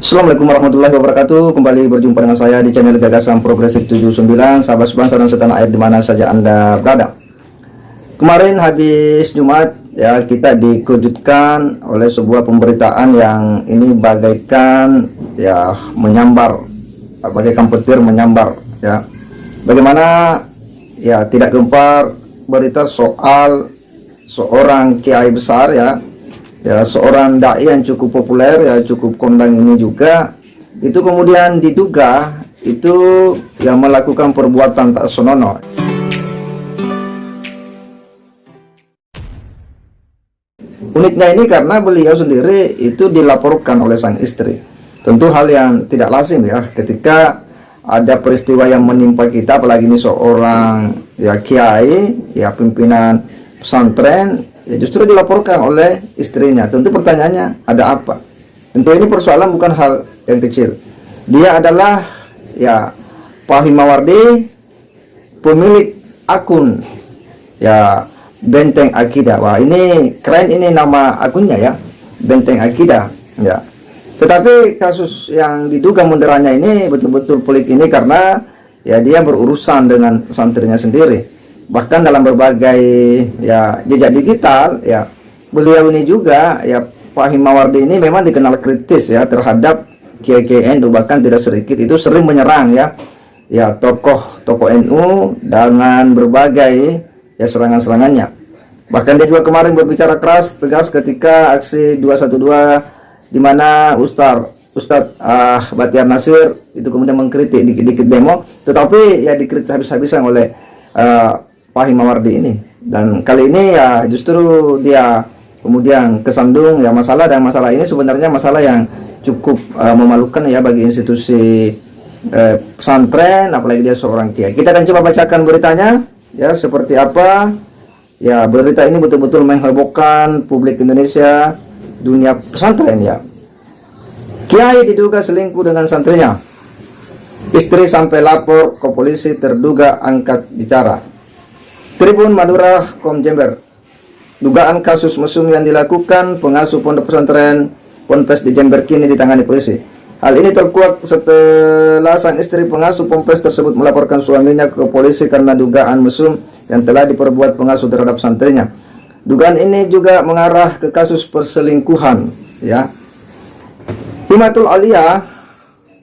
Assalamualaikum warahmatullahi wabarakatuh. Kembali berjumpa dengan saya di channel Gagasan Progresif 79. Sahabat sebangsa dan setanah air dimana saja Anda berada. Kemarin habis Jumat ya, kita dikejutkan oleh sebuah pemberitaan yang ini bagaikan ya menyambar, bagaikan petir menyambar ya. Bagaimana ya tidak gempar berita soal seorang kiai besar ya, seorang dai yang cukup populer ya, cukup kondang ini juga, itu kemudian diduga itu yang melakukan perbuatan tak senonoh. Uniknya ini karena beliau sendiri itu dilaporkan oleh sang istri. Tentu hal yang tidak lazim ya, ketika ada peristiwa yang menimpa kita, apalagi ini seorang ya kiai ya, pimpinan pesantren ya, justru dilaporkan oleh istrinya. Tentu pertanyaannya, ada apa? Tentu ini persoalan bukan hal yang kecil. Dia adalah ya Pak Himawardi, pemilik akun ya Benteng Akidah. Wah, ini keren ini nama akunnya ya, Benteng Akidah ya. Tetapi kasus yang diduga mundurannya ini betul-betul pelik ini karena ya dia berurusan dengan santrinya sendiri. Bahkan dalam berbagai ya jejak digital ya, beliau ini juga ya, Pak Himawardi ini memang dikenal kritis ya terhadap kiai NU, bahkan tidak sedikit itu sering menyerang ya tokoh NU dengan berbagai ya serangan-serangannya. Bahkan dia juga kemarin berbicara keras tegas ketika aksi 212 di mana Ustadz Batiar Nasir itu kemudian mengkritik dikit-dikit demo, tetapi ya dikritik habis-habisan oleh Pak Himawardi ini. Dan kali ini ya justru dia kemudian kesandung ya masalah, dan masalah ini sebenarnya masalah yang cukup memalukan ya bagi institusi pesantren, apalagi dia seorang kiai. Kita akan coba bacakan beritanya ya, seperti apa ya. Berita ini betul-betul menghebohkan publik Indonesia, dunia pesantren ya. Kiai diduga selingkuh dengan santrinya, istri sampai lapor ke polisi, terduga angkat bicara. Tribun Madura.com Jember. Dugaan kasus mesum yang dilakukan pengasuh pondok pesantren Ponpes di Jember kini ditangani polisi. Hal ini terkuak setelah sang istri pengasuh Ponpes tersebut melaporkan suaminya ke polisi karena dugaan mesum yang telah diperbuat pengasuh terhadap santrinya. Dugaan ini juga mengarah ke kasus perselingkuhan ya. Himatul Aliyah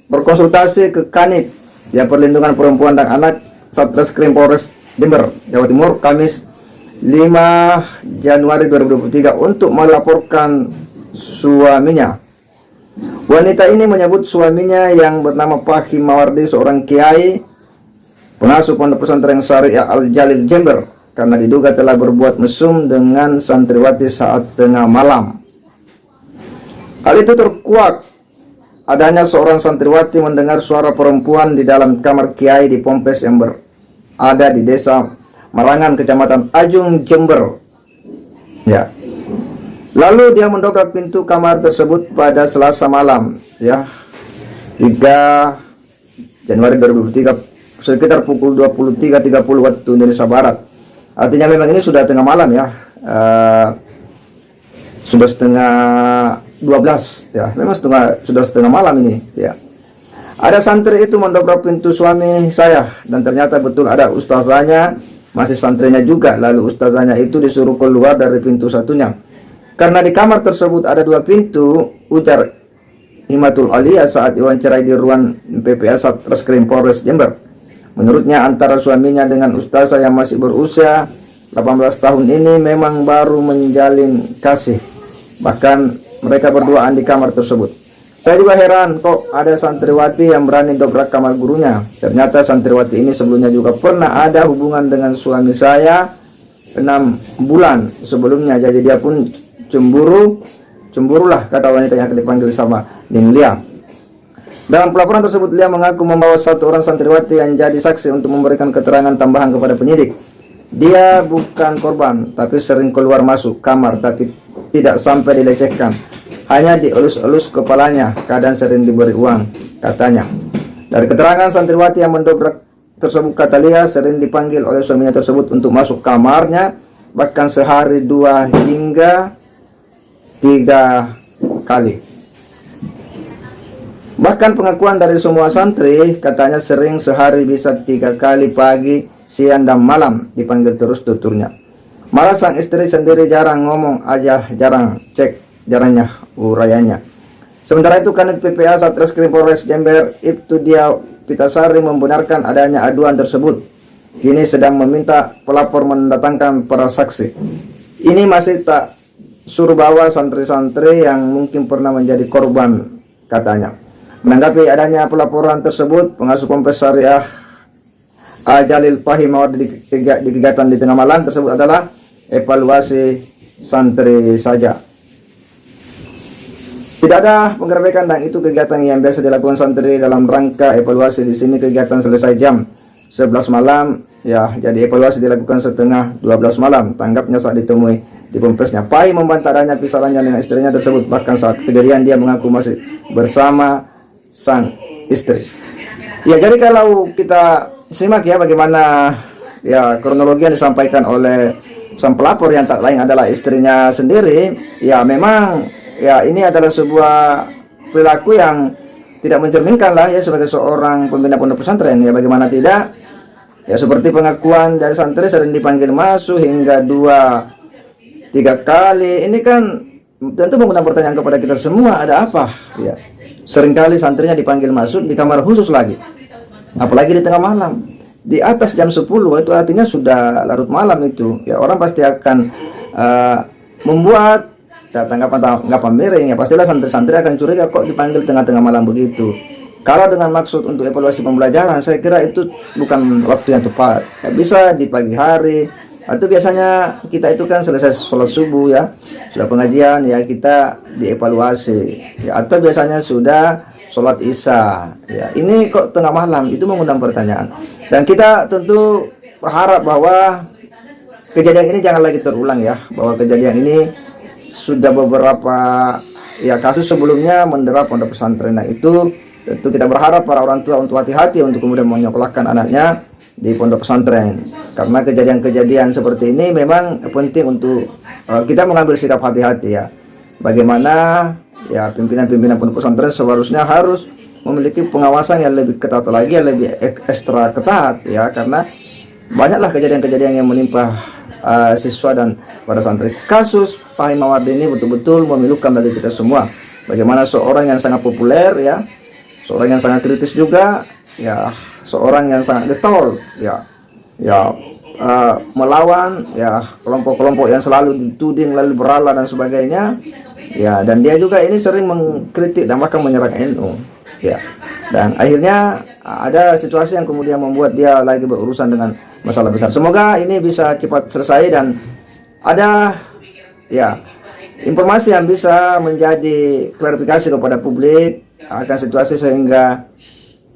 berkonsultasi ke Kanit ya, Perlindungan Perempuan dan Anak Satreskrim Polres Jember, Jawa Timur, Kamis 5 Januari 2023 untuk melaporkan suaminya. Wanita ini menyebut suaminya yang bernama Pak Himawardi, seorang kiai pengasuh pondok pesantren Syariah Al-Jalil Jember, karena diduga telah berbuat mesum dengan santriwati saat tengah malam. Hal itu terkuak adanya seorang santriwati mendengar suara perempuan di dalam kamar kiai di Ponpes yang berada di desa Marangan, Kecamatan Ajung, Jember ya. Lalu dia mendobrak pintu kamar tersebut pada Selasa malam ya, 3 Januari 2023 sekitar pukul 23.30 waktu Indonesia Barat. Artinya memang ini sudah tengah malam ya, sudah setengah 12 ya, memang sudah setengah malam ini ya. Ada santri itu mendobrak pintu suami saya, dan ternyata betul ada ustazanya, masih santrinya juga. Lalu ustazanya itu disuruh keluar dari pintu satunya karena di kamar tersebut ada 2 pintu, ujar Himatul Aliyah saat diwawancarai di ruang PPA Satreskrim Polres Jember. Menurutnya antara suaminya dengan ustazah yang masih berusia 18 tahun ini memang baru menjalin kasih. Bahkan mereka berduaan di kamar tersebut. Saya juga heran kok ada santriwati yang berani dobrak kamar gurunya. Ternyata santriwati ini sebelumnya juga pernah ada hubungan dengan suami saya 6 bulan sebelumnya. Jadi dia pun cemburulah, kata wanita yang dipanggil sama Ning Lia. Dalam pelaporan tersebut, Lia mengaku membawa 1 orang santriwati yang jadi saksi untuk memberikan keterangan tambahan kepada penyidik. Dia bukan korban, tapi sering keluar masuk kamar, tapi tidak sampai dilecehkan, hanya dielus-elus kepalanya, kadang sering diberi uang, katanya. Dari keterangan santriwati yang mendobrak tersebut, kata Lia sering dipanggil oleh suaminya tersebut untuk masuk kamarnya, bahkan sehari 2 hingga 3 kali. Bahkan pengakuan dari semua santri, katanya sering sehari bisa 3 kali pagi, siang, dan malam dipanggil terus tuturnya. Malah sang istri sendiri jarang ngomong aja, jarang cek jalannya urayanya. Sementara itu Kanit PPA Satreskrim Polres Jember Ibtu Dia Pitasari membenarkan adanya aduan tersebut. Kini sedang meminta pelapor mendatangkan para saksi. Ini masih tak suruh bawa santri-santri yang mungkin pernah menjadi korban, katanya. Menanggapi adanya pelaporan tersebut, pengasuh Ponpes Syariah Jalil Fahim di kegiatan di tengah malam tersebut adalah evaluasi santri saja. Tidak ada penggerebekan, dan itu kegiatan yang biasa dilakukan santri dalam rangka evaluasi. Di sini kegiatan selesai jam 11 malam, ya, jadi evaluasi dilakukan setengah 12 malam. Tanggapnya saat ditemui di Pompesnya. Pai membantah adanya pisahannya dengan istrinya tersebut. Bahkan saat kejadian dia mengaku masih bersama sang istri. Ya, jadi kalau kita simak ya bagaimana ya kronologi yang disampaikan oleh sang pelapor yang tak lain adalah istrinya sendiri. Ya, memang ya ini adalah sebuah perilaku yang tidak mencerminkan lah ya sebagai seorang pembina pondok pesantren. Ya, bagaimana tidak, ya seperti pengakuan dari santri sering dipanggil masuk hingga 2-3 kali. Ini kan tentu mengundang pertanyaan kepada kita semua, ada apa ya? Seringkali santrinya dipanggil masuk di kamar khusus lagi, apalagi di tengah malam, di atas jam 10, itu artinya sudah larut malam itu. Ya, orang pasti akan membuat tanggapan miring. Ya, pastilah santri-santri akan curiga kok dipanggil tengah-tengah malam begitu. Kalau dengan maksud untuk evaluasi pembelajaran, saya kira itu bukan waktu yang tepat. Ya, bisa di pagi hari, atau biasanya kita itu kan selesai sholat subuh ya, sudah pengajian ya, kita dievaluasi ya, atau biasanya sudah sholat isya ya. Ini kok tengah malam, itu mengundang pertanyaan. Dan kita tentu berharap bahwa kejadian ini jangan lagi terulang ya, bahwa kejadian ini sudah beberapa ya kasus sebelumnya mendera pondok pesantren. Nah, itu tentu kita berharap para orang tua untuk hati-hati untuk kemudian menyekolahkan anaknya di pondok pesantren, karena kejadian-kejadian seperti ini memang penting untuk kita mengambil sikap hati-hati ya. Bagaimana ya pimpinan-pimpinan pondok pesantren seharusnya harus memiliki pengawasan yang lebih ketat lagi, yang lebih ekstra ketat ya, karena banyaklah kejadian-kejadian yang menimpa siswa dan para santri. Kasus Fahim Mawardi ini betul-betul memilukan bagi kita semua. Bagaimana seorang yang sangat populer ya, seorang yang sangat kritis juga ya, seorang yang sangat getol ya, melawan ya kelompok-kelompok yang selalu dituding lalu berala dan sebagainya ya, dan dia juga ini sering mengkritik dan bahkan menyerang NU ya, dan akhirnya ada situasi yang kemudian membuat dia lagi berurusan dengan masalah besar. Semoga ini bisa cepat selesai dan ada ya informasi yang bisa menjadi klarifikasi kepada publik akan situasi, sehingga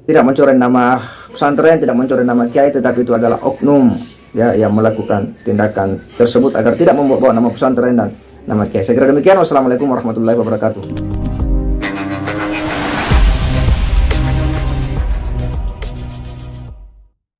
tidak mencoreng nama pesantren, tidak mencoreng nama kiai, tetapi itu adalah oknum ya yang melakukan tindakan tersebut agar tidak membawa nama pesantren dan nama kiai. Saya kira demikian. Wassalamualaikum warahmatullahi wabarakatuh.